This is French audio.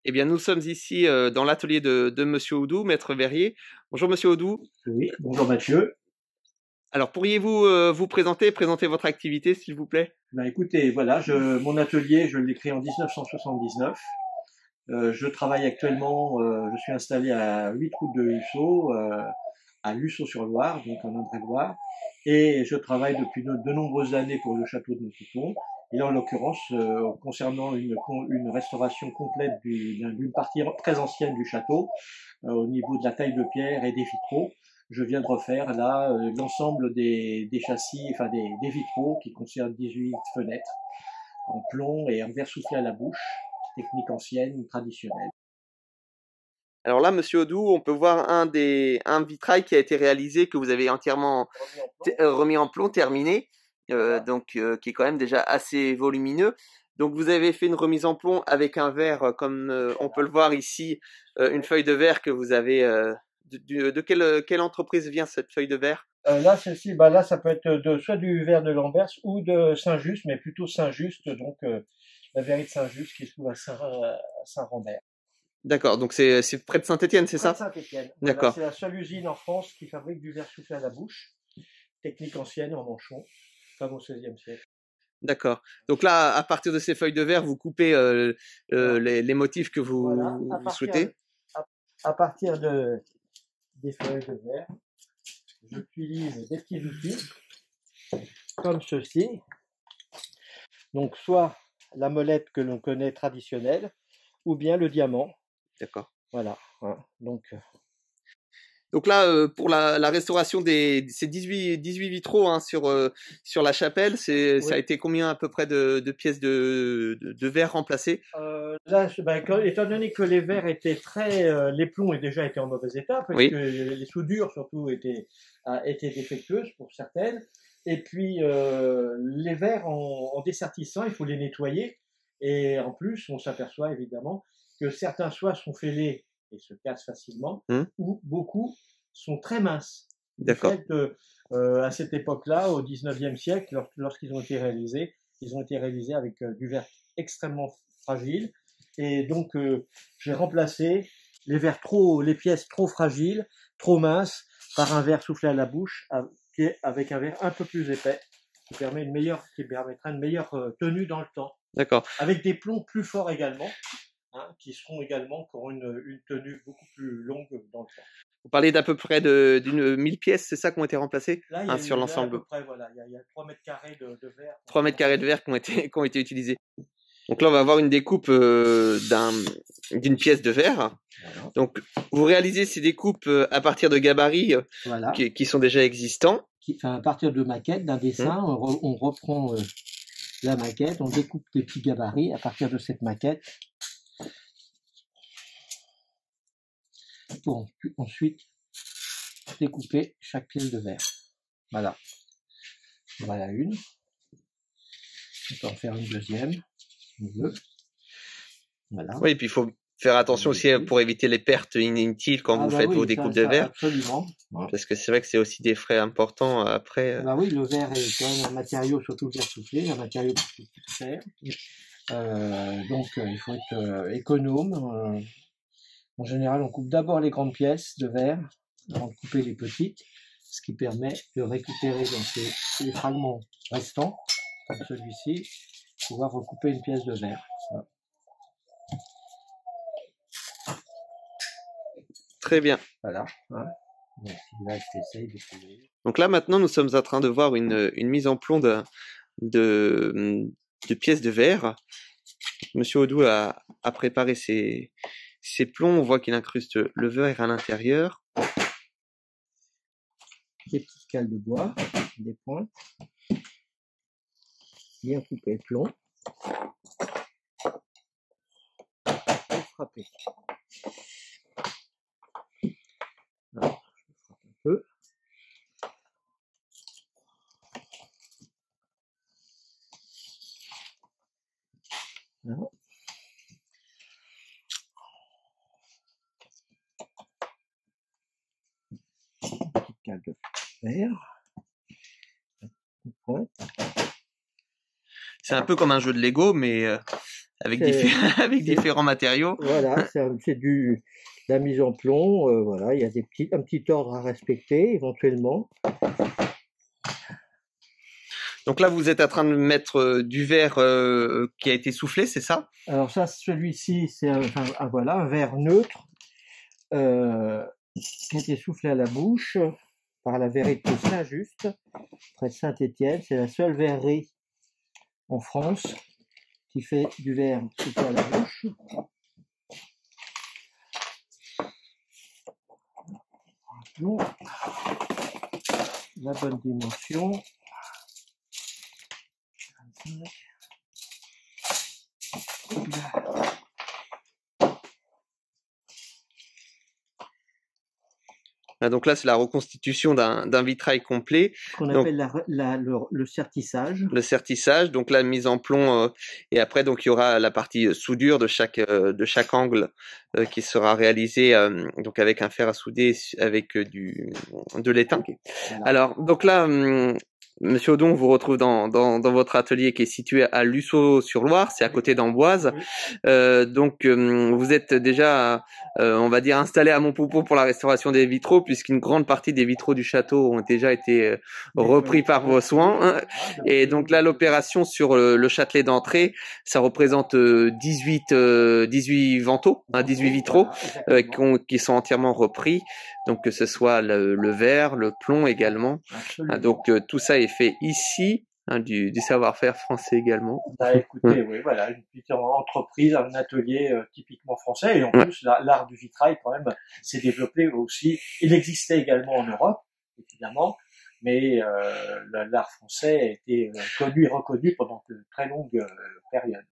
Eh bien, nous sommes ici dans l'atelier de Monsieur Oudou, maître verrier. Bonjour Monsieur Oudou. Oui, bonjour Mathieu. Alors, pourriez-vous vous présenter votre activité, s'il vous plaît? Ben écoutez, voilà, mon atelier, je l'ai créé en 1979. Je travaille actuellement, je suis installé à 8 routes de Luçon, à Luçon-sur-Loire, donc en Indre-et-Loire, et je travaille depuis de nombreuses années pour le château de Montfaucon. Et là, en l'occurrence, concernant une restauration complète d'une partie très ancienne du château, au niveau de la taille de pierre et des vitraux. Je viens de refaire là l'ensemble des châssis, enfin des vitraux qui concernent 18 fenêtres en plomb et en verre soufflé à la bouche, technique ancienne, traditionnelle. Alors là, Monsieur Oudou, on peut voir un vitrail qui a été réalisé, que vous avez entièrement remis en plomb, terminé, qui est quand même déjà assez volumineux. Donc vous avez fait une remise en plomb avec un verre, comme on peut le voir ici, une feuille de verre que vous avez. De quelle entreprise vient cette feuille de verre? Là, celle-ci, bah là, ça peut être soit du verre de Lambert ou de Saint-Just, mais plutôt Saint-Just, donc la verrerie de Saint-Just qui se trouve à Saint-Rambert. D'accord, donc c'est près de Saint-Étienne, c'est Près de ça? Saint-Étienne. Voilà, D'accord, c'est la seule usine en France qui fabrique du verre soufflé à la bouche, technique ancienne en manchon, comme au XVIe siècle. d'accord. Donc là, à partir de ces feuilles de verre, vous coupez Alors, les motifs que voilà, vous souhaitez. à partir des feuilles de verre, j'utilise des petits outils comme ceci. Donc, soit la molette que l'on connaît traditionnelle, ou bien le diamant. D'accord. Voilà. Donc là, pour la restauration ces 18 vitraux hein, sur la chapelle, ça a Oui. été combien à peu près de pièces de verre remplacées? Là, étant donné que les verres étaient les plombs déjà étaient en mauvais état, parce que Oui, les soudures surtout étaient défectueuses pour certaines. Et puis les verres en dessertissant, il faut les nettoyer. Et en plus, on s'aperçoit évidemment que certains soies sont fêlés et se cassent facilement, ou beaucoup sont très minces. Du d'accord, fait que à cette époque-là, au 19e siècle, lorsqu'ils ont été réalisés, ils ont été réalisés avec du verre extrêmement fragile. Et donc, j'ai remplacé les pièces trop fragiles, trop minces, par un verre soufflé à la bouche, avec un verre un peu plus épais, qui permettra une meilleure tenue dans le temps. d'accord. Avec des plombs plus forts également, hein, qui auront une tenue beaucoup plus longue dans le temps. Vous parlez d'à peu près d'une 1000 pièces, c'est ça qui ont été remplacées Là, hein, sur à l'ensemble. peu près, voilà, il y a 3 mètres carrés de verre. 3 mètres carrés de verre qui ont été utilisés. Donc là, on va avoir une découpe d'une pièce de verre. Voilà. Donc, vous réalisez ces découpes à partir de gabarits Voilà. qui sont déjà existants. À partir de maquettes, d'un dessin, on reprend la maquette, on découpe des petits gabarits à partir de cette maquette pour ensuite découper chaque pièce de verre. Voilà. Voilà une. On peut en faire une deuxième, si on veut. Voilà. Oui, et puis il faut faire attention aussi pour éviter les pertes inutiles quand vous faites vos découpes de verre. Absolument. Parce que c'est vrai que c'est aussi des frais importants après. Bah oui, le verre est quand même un matériau, surtout le verre soufflé, un matériau plus cher. Donc il faut être économe. En général, on coupe d'abord les grandes pièces de verre avant de couper les petites, ce qui permet de récupérer dans les fragments restants, comme celui-ci, pouvoir recouper une pièce de verre. Voilà. Très bien. Voilà. Hein. Là, j'essaye de trouver. Donc là, maintenant, nous sommes en train de voir une mise en plomb de pièces de verre. Monsieur Oudou a préparé ses plombs. On voit qu'il incruste le verre à l'intérieur. Des petites cales de bois, des points, bien coupé plomb, et frapper. Alors, je frappe un peu. Voilà. Petite cale de verre. C'est un peu comme un jeu de Lego, mais avec, avec différents matériaux. Voilà, c'est la mise en plomb. Voilà, il y a un petit ordre à respecter éventuellement. Donc là, vous êtes en train de mettre du verre qui a été soufflé, c'est ça? Alors ça, celui-ci, c'est voilà, un verre neutre qui a été soufflé à la bouche par la verrerie de Saint-Just, près de Saint-Étienne. C'est la seule verrerie en France qui fait du verre soufflé à la bouche. Donc, la bonne dimension. Donc là, c'est la reconstitution d'un vitrail complet. Qu'on appelle le sertissage. Le sertissage, donc la mise en plomb, et après donc il y aura la partie soudure de chaque angle qui sera réalisée donc avec un fer à souder avec de l'étain. Voilà. Alors donc là, Monsieur Audon, on vous retrouve dans votre atelier qui est situé à Lussot-sur-Loire, c'est à côté d'Amboise. Oui. Donc vous êtes déjà, on va dire, installé à Montpoupo pour la restauration des vitraux, puisqu'une grande partie des vitraux du château ont déjà été repris par vos soins. Et donc là, l'opération sur le Châtelet d'entrée, ça représente 18 vantaux, 18 vitraux qui sont entièrement repris. Donc que ce soit le verre, le plomb également. Donc tout ça est fait ici, du savoir-faire français également. Bah écoutez, oui, voilà, une petite entreprise, un atelier typiquement français, et en plus l'art du vitrail quand même s'est développé aussi. Il existait également en Europe, évidemment, mais l'art français a été connu et reconnu pendant de très longues périodes.